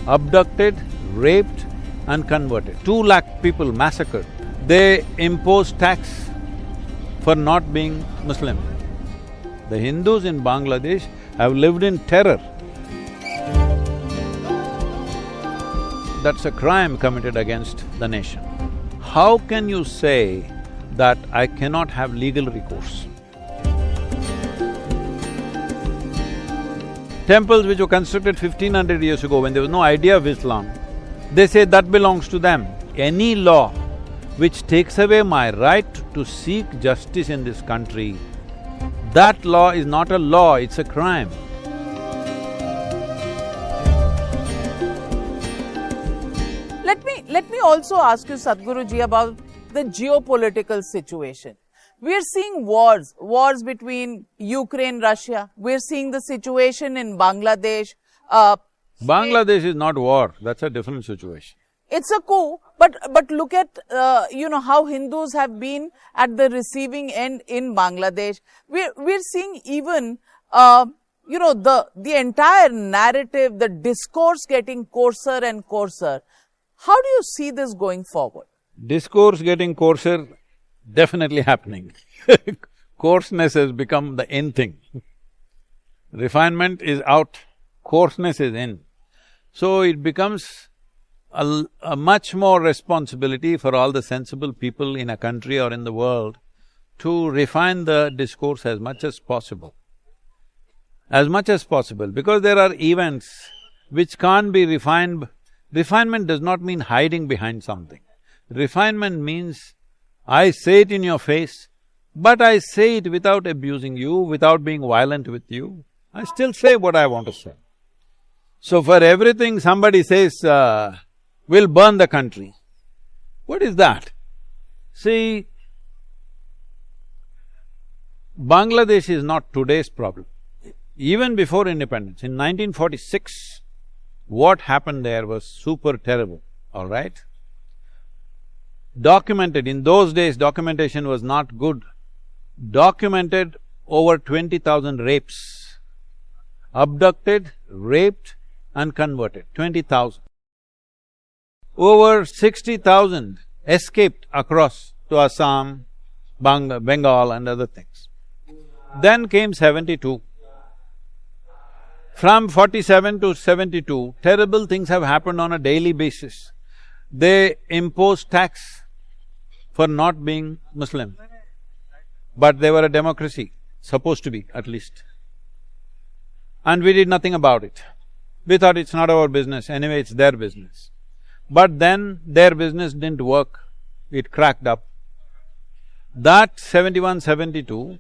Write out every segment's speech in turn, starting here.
abducted, raped and converted. 2 lakh people massacred. They imposed tax for not being Muslim. The Hindus in Bangladesh have lived in terror. That's a crime committed against the nation. How can you say that I cannot have legal recourse? Temples which were constructed 1500 years ago when there was no idea of Islam, they say that belongs to them. Any law which takes away my right to seek justice in this country, that law is not a law, it's a crime. Let me also ask you, Sadhguru ji, about the geopolitical situation. We are seeing wars between Ukraine, Russia. We are seeing the situation in Bangladesh. Bangladesh is not war, that's a different situation. It's a coup, but look at how Hindus have been at the receiving end in Bangladesh. We're seeing even the entire narrative, the discourse getting coarser and coarser. How do you see this going forward? Discourse getting coarser, definitely happening. Coarseness has become the in thing. Refinement is out, coarseness is in. So it becomes a much more responsibility for all the sensible people in a country or in the world to refine the discourse as much as possible. As much as possible, because there are events which can't be refined. Refinement does not mean hiding behind something. Refinement means, I say it in your face, but I say it without abusing you, without being violent with you. I still say what I want to say. So for everything somebody says, we'll burn the country. What is that? See, Bangladesh is not today's problem. Even before independence, in 1946, what happened there was super terrible, all right? Documented, in those days documentation was not good. Documented over 20,000 rapes. Abducted, raped and converted, 20,000. Over 60,000 escaped across to Assam, Bengal and other things. Then came 72. From 47 to 72, terrible things have happened on a daily basis. They imposed tax for not being Muslim, but they were a democracy, supposed to be at least. And we did nothing about it. We thought it's not our business, anyway it's their business. But then their business didn't work, it cracked up. That 71, 72,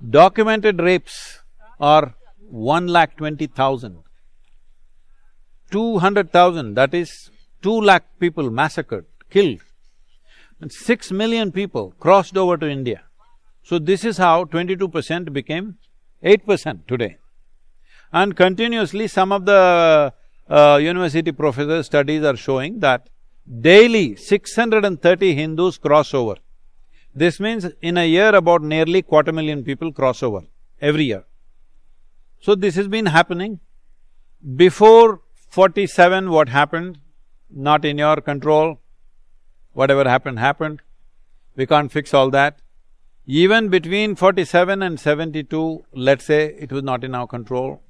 documented rapes are 1,20,000. 200,000, that is 2 lakh people massacred, killed. And 6 million people crossed over to India. So this is how 22% became 8% today. And continuously some of the university professors' studies are showing that daily 630 Hindus cross over. This means in a year about nearly 250,000 people cross over, every year. So this has been happening. Before 47, what happened? Not in your control. Whatever happened, happened. We can't fix all that. Even between 47 and 72, let's say it was not in our control,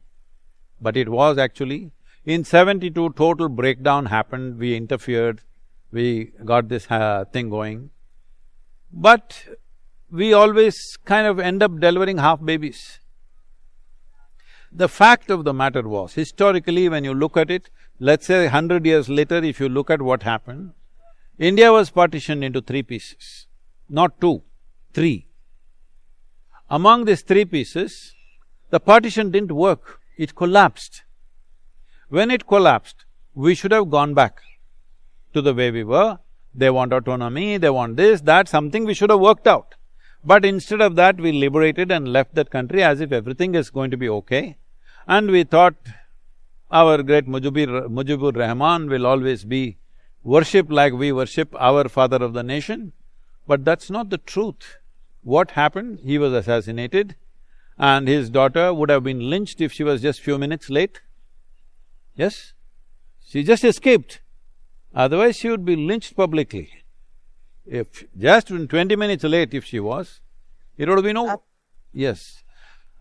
but it was actually. In 72, total breakdown happened, we interfered, we got this thing going. But we always kind of end up delivering half babies. The fact of the matter was, historically when you look at it, let's say 100 years later, if you look at what happened, India was partitioned into 3 pieces, not 2, 3. Among these 3 pieces, the partition didn't work, it collapsed. When it collapsed, we should have gone back to the way we were. They want autonomy, they want this, that, something we should have worked out. But instead of that, we liberated and left that country as if everything is going to be okay. And we thought our great Mujibur Rahman will always be worshipped like we worship our father of the nation. But that's not the truth. What happened? He was assassinated and his daughter would have been lynched if she was just few minutes late. Yes? She just escaped. Otherwise, she would be lynched publicly. If just 20 minutes late if she was, it would have been over. Yes.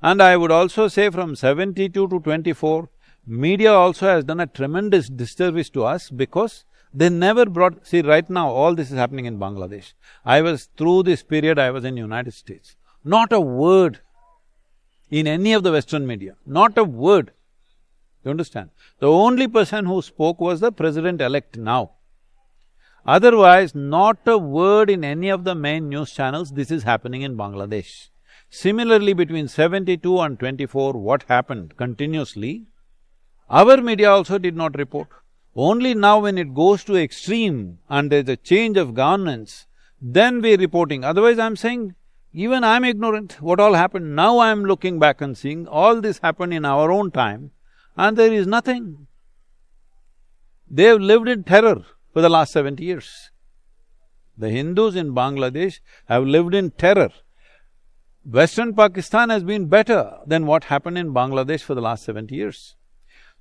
And I would also say from 72 to 24, media also has done a tremendous disservice to us because they never brought… See, right now, all this is happening in Bangladesh. Through this period, I was in United States. Not a word in any of the Western media, not a word. You understand? The only person who spoke was the president-elect now. Otherwise, not a word in any of the main news channels, this is happening in Bangladesh. Similarly, between 72 and 24, what happened continuously, our media also did not report. Only now when it goes to extreme and there's a change of governance, then we're reporting. Otherwise, I'm saying, even I'm ignorant what all happened. Now I'm looking back and seeing all this happened in our own time and there is nothing. They've lived in terror for the last 70 years. The Hindus in Bangladesh have lived in terror. Western Pakistan has been better than what happened in Bangladesh for the last 70 years.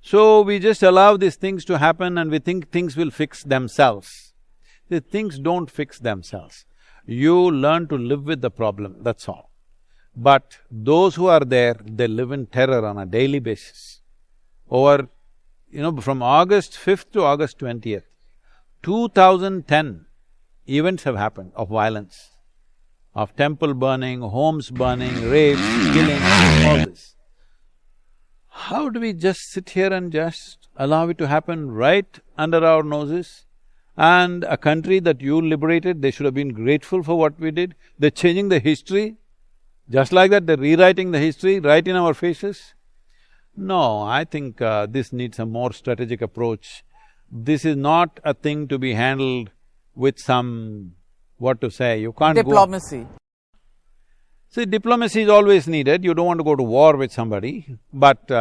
So we just allow these things to happen and we think things will fix themselves. The things don't fix themselves. You learn to live with the problem, that's all. But those who are there, they live in terror on a daily basis. From August 5th to August 20th, 2010 events have happened of violence, of temple burning, homes burning, rapes, killing, all this. How do we just sit here and just allow it to happen right under our noses? And a country that you liberated, they should have been grateful for what we did. They're changing the history. Just like that, they're rewriting the history right in our faces. No, I think this needs a more strategic approach. This is not a thing to be handled with some… what to say, you can't diplomacy. See, diplomacy is always needed, you don't want to go to war with somebody, but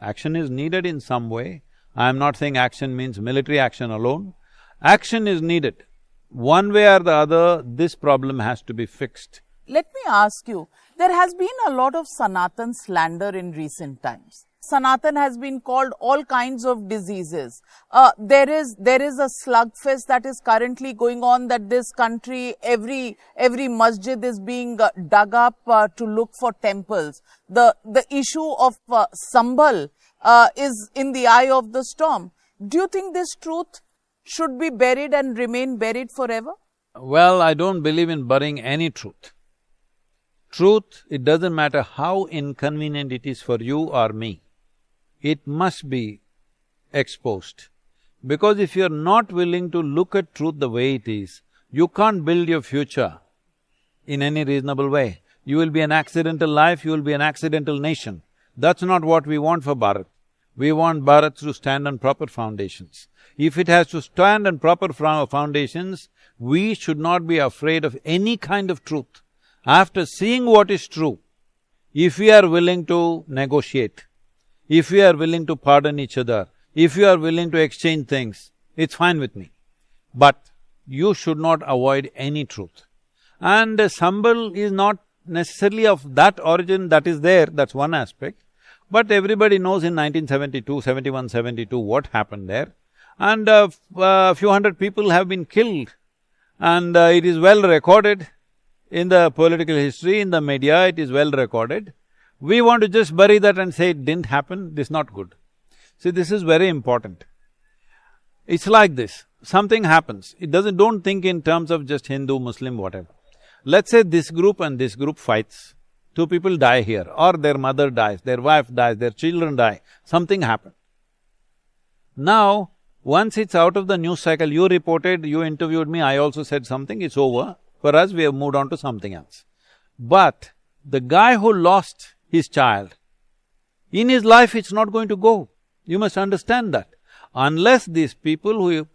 action is needed in some way. I'm not saying action means military action alone. Action is needed. One way or the other, this problem has to be fixed. Let me ask you, there has been a lot of Sanatan slander in recent times. Sanatan has been called all kinds of diseases. There is a slugfest that is currently going on, that this country, every masjid is being dug up to look for temples. The issue of Sambhal is in the eye of the storm. Do you think this truth should be buried and remain buried forever? Well, I don't believe in burying any truth. Truth, it doesn't matter how inconvenient it is for you or me, it must be exposed. Because if you're not willing to look at truth the way it is, you can't build your future in any reasonable way. You will be an accidental life, you will be an accidental nation. That's not what we want for Bharat. We want Bharat to stand on proper foundations. If it has to stand on proper foundations, we should not be afraid of any kind of truth. After seeing what is true, if we are willing to negotiate, if we are willing to pardon each other, if you are willing to exchange things, it's fine with me. But you should not avoid any truth. And Sambhal is not necessarily of that origin that is there, that's one aspect. But everybody knows in 1972, 71, 72 what happened there. And a few hundred people have been killed. And it is well recorded in the political history, in the media, it is well recorded. We want to just bury that and say it didn't happen, this is not good. See, this is very important. It's like this, something happens, it doesn't… don't think in terms of just Hindu, Muslim, whatever. Let's say this group and this group fights, two people die here, or their mother dies, their wife dies, their children die, something happened. Now, once it's out of the news cycle, you reported, you interviewed me, I also said something, it's over. For us, we have moved on to something else. But the guy who lost his child, in his life it's not going to go. You must understand that. Unless these people who,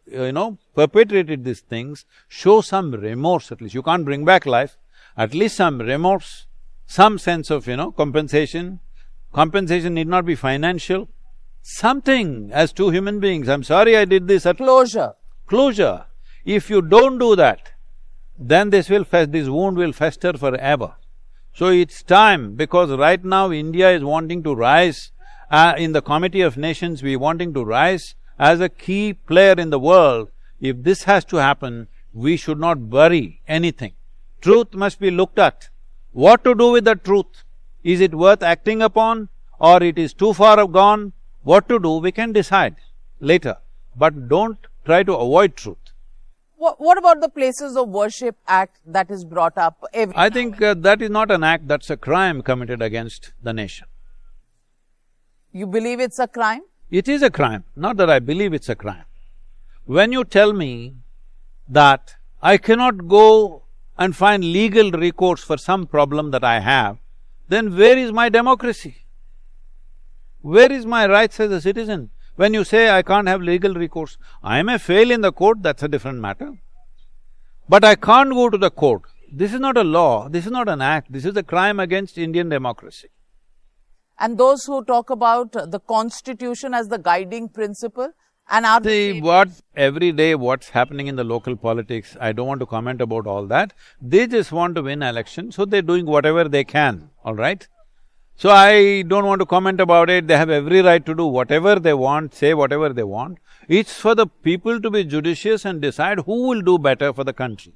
perpetrated these things show some remorse at least, you can't bring back life, at least some remorse, some sense of, compensation. Compensation need not be financial. Something as two human beings, I'm sorry I did this… Closure. Closure. If you don't do that, then this wound will fester forever. So it's time, because right now India is wanting to rise, in the Committee of Nations we're wanting to rise as a key player in the world, if this has to happen, we should not bury anything. Truth must be looked at. What to do with the truth? Is it worth acting upon, or it is too far gone? What to do, we can decide later, but don't try to avoid truth. What about the Places of Worship Act that is brought up every I think that is not an act, that's a crime committed against the nation. You believe it's a crime? It is a crime, not that I believe it's a crime. When you tell me that I cannot go and find legal recourse for some problem that I have, then where is my democracy? Where is my rights as a citizen? When you say I can't have legal recourse, I may fail in the court, that's a different matter. But I can't go to the court. This is not a law, this is not an act, this is a crime against Indian democracy. And those who talk about the constitution as the guiding principle and are… See, every day what's happening in the local politics, I don't want to comment about all that. They just want to win election, so they're doing whatever they can, all right? So I don't want to comment about it, they have every right to do whatever they want, say whatever they want. It's for the people to be judicious and decide who will do better for the country.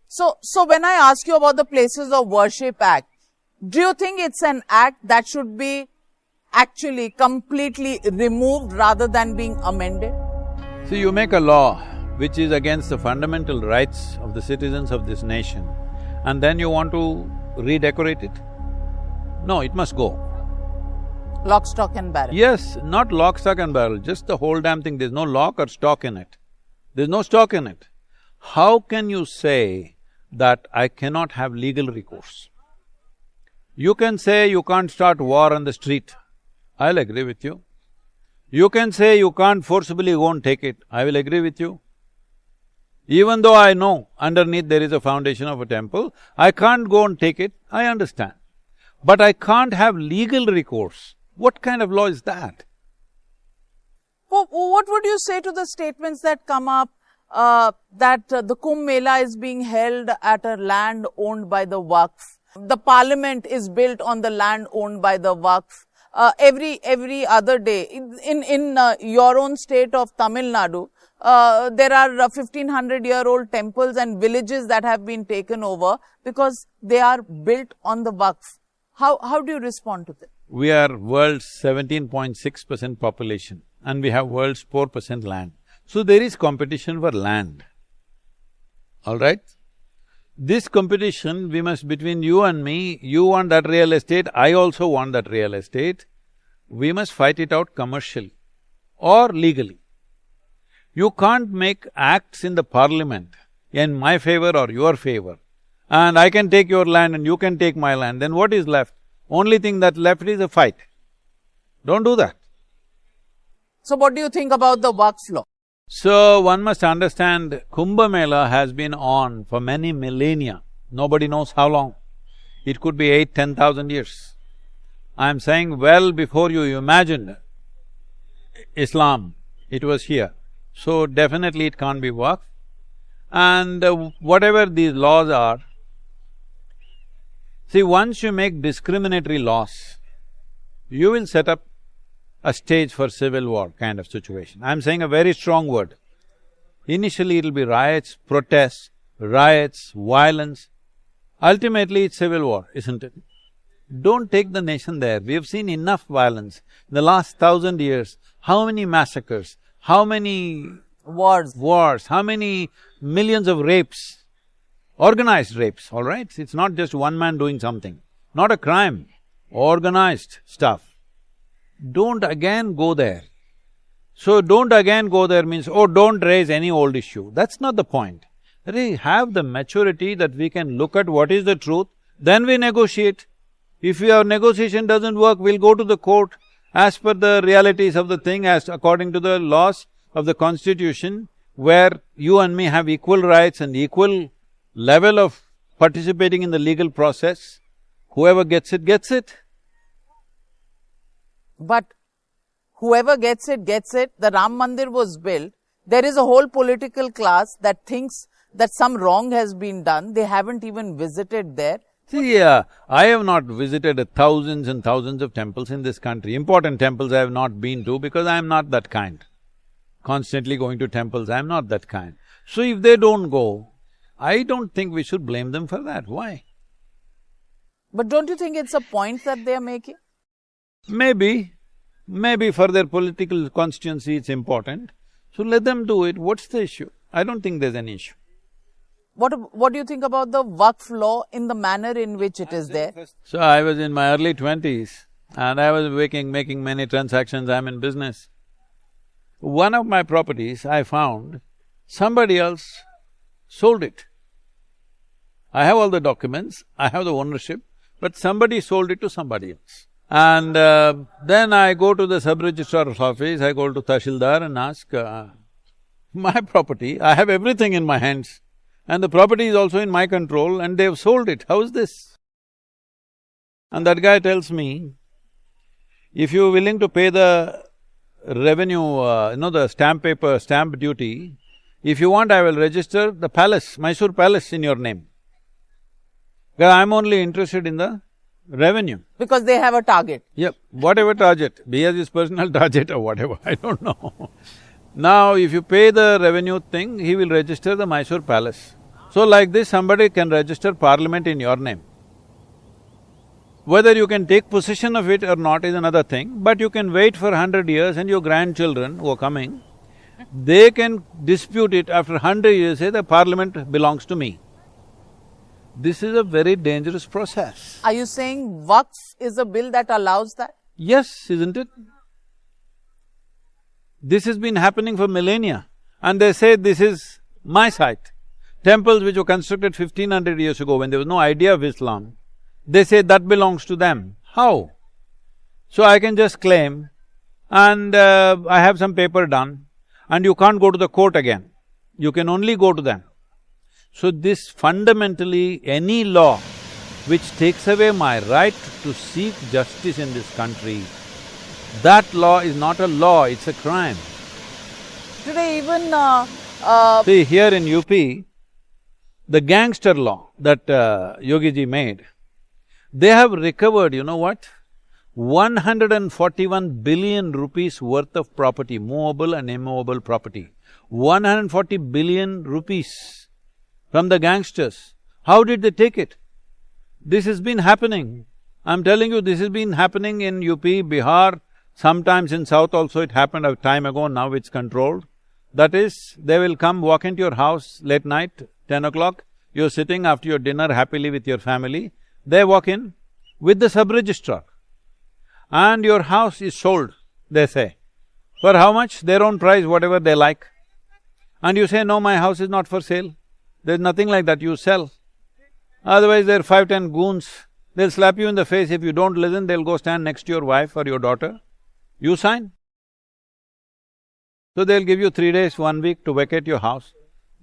So when I ask you about the Places of Worship Act, do you think it's an act that should be actually completely removed rather than being amended? See, you make a law which is against the fundamental rights of the citizens of this nation, and then you want to redecorate it? No, it must go. Lock, stock and barrel. Yes, not lock, stock and barrel, just the whole damn thing, there's no lock or stock in it. There's no stock in it. How can you say that I cannot have legal recourse? You can say you can't start war on the street, I'll agree with you. You can say you can't forcibly go and take it, I will agree with you. Even though I know underneath there is a foundation of a temple, I can't go and take it, I understand. But I can't have legal recourse. What kind of law is that? Well, what would you say to the statements that come up that the Kumbh Mela is being held at a land owned by the Waqf? The parliament is built on the land owned by the Waqf. Every other day, in your own state of Tamil Nadu, there are 1500-year-old temples and villages that have been taken over because they are built on the Waqf. How do you respond to that? We are world's 17.6% population and we have world's 4% land. So there is competition for land, all right? This competition, we must, between you and me, you want that real estate, I also want that real estate, we must fight it out commercially or legally. You can't make acts in the parliament in my favor or your favor, and I can take your land and you can take my land, then what is left? Only thing that left is a fight. Don't do that. So what do you think about the Waqf law? So, one must understand, Kumbh Mela has been on for many millennia, nobody knows how long. It could be 8,000–10,000 years. I'm saying well before you imagined Islam, it was here. So definitely it can't be Waqf. And whatever these laws are, see, once you make discriminatory laws, you will set up a stage for civil war kind of situation. I'm saying a very strong word. Initially it'll be riots, protests, violence. Ultimately it's civil war, isn't it? Don't take the nation there. We have seen enough violence. In the last 1,000 years, how many massacres, how many… wars, how many millions of rapes, organized rapes, all right? It's not just one man doing something, not a crime, organized stuff. Don't again go there. So, don't again go there means, oh, don't raise any old issue. That's not the point. We have the maturity that we can look at what is the truth, then we negotiate. If our negotiation doesn't work, we'll go to the court as per the realities of the thing, as according to the laws of the constitution, where you and me have equal rights and equal level of participating in the legal process. Whoever gets it, gets it. But whoever gets it, gets it. The Ram Mandir was built. There is a whole political class that thinks that some wrong has been done. They haven't even visited there. See, I have not visited thousands and thousands of temples in this country. Important temples I have not been to because I am not that kind. constantly going to temples, I'm not that kind. So if they don't go, I don't think we should blame them for that. Why? But don't you think it's a point that they are making? Maybe for their political constituency it's important. So let them do it. What's the issue? I don't think there's an issue. What do you think about the Waqf law in the manner in which it is there? So I was in my early 20s and I was making many transactions, I'm in business. One of my properties, I found somebody else sold it. I have all the documents, I have the ownership, but somebody sold it to somebody else. And then I go to the sub-registrar's office, I go to Tahsildar and ask, my property, I have everything in my hands and the property is also in my control and they've sold it, how is this? And that guy tells me, if you're willing to pay the revenue, the stamp duty, if you want, I will register the palace, Mysore Palace in your name. Because I'm only interested in the revenue. Because they have a target. Yep, whatever target, be it his personal target or whatever, I don't know. Now, if you pay the revenue thing, he will register the Mysore Palace. So like this, somebody can register parliament in your name. Whether you can take possession of it or not is another thing, but you can wait for 100 years and your grandchildren who are coming, they can dispute it after 100 years, say the parliament belongs to me. This is a very dangerous process. Are you saying Waqf is a bill that allows that? Yes, isn't it? This has been happening for millennia and they say this is my site. Temples which were constructed 1500 years ago when there was no idea of Islam, they say that belongs to them. How? So I can just claim and I have some paper done and you can't go to the court again. You can only go to them. So this fundamentally, any law which takes away my right to seek justice in this country, that law is not a law, it's a crime. Today even… See, here in UP, the gangster law that Yogi ji made, they have recovered, you know what? 141 billion rupees worth of property, movable and immovable property. 140 billion rupees from the gangsters. How did they take it? This has been happening. I'm telling you, this has been happening in UP, Bihar, sometimes in South also it happened a time ago, now it's controlled. That is, they will come walk into your house late night, 10 o'clock, you're sitting after your dinner happily with your family, they walk in with the sub-registrar and your house is sold, they say. For how much? Their own price, whatever they like. And you say, no, my house is not for sale. There's nothing like that, you sell. Otherwise, there are 5-10 goons, they'll slap you in the face. If you don't listen, they'll go stand next to your wife or your daughter. You sign. So they'll give you 3 days, 1 week to vacate your house.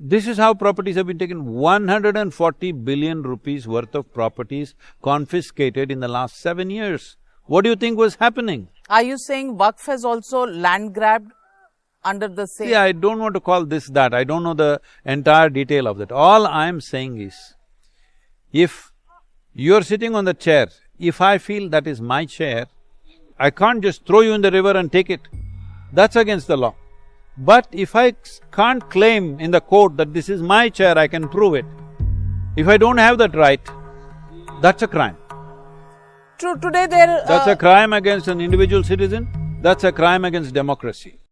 This is how properties have been taken. 140 billion rupees worth of properties confiscated in the last 7 years. What do you think was happening? Are you saying Waqf has also land grabbed under the same… See, I don't want to call this that, I don't know the entire detail of that. All I'm saying is, if you're sitting on the chair, if I feel that is my chair, I can't just throw you in the river and take it. That's against the law. But if I can't claim in the court that this is my chair, I can prove it. If I don't have that right, that's a crime. True, today there… That's a crime against an individual citizen, that's a crime against democracy.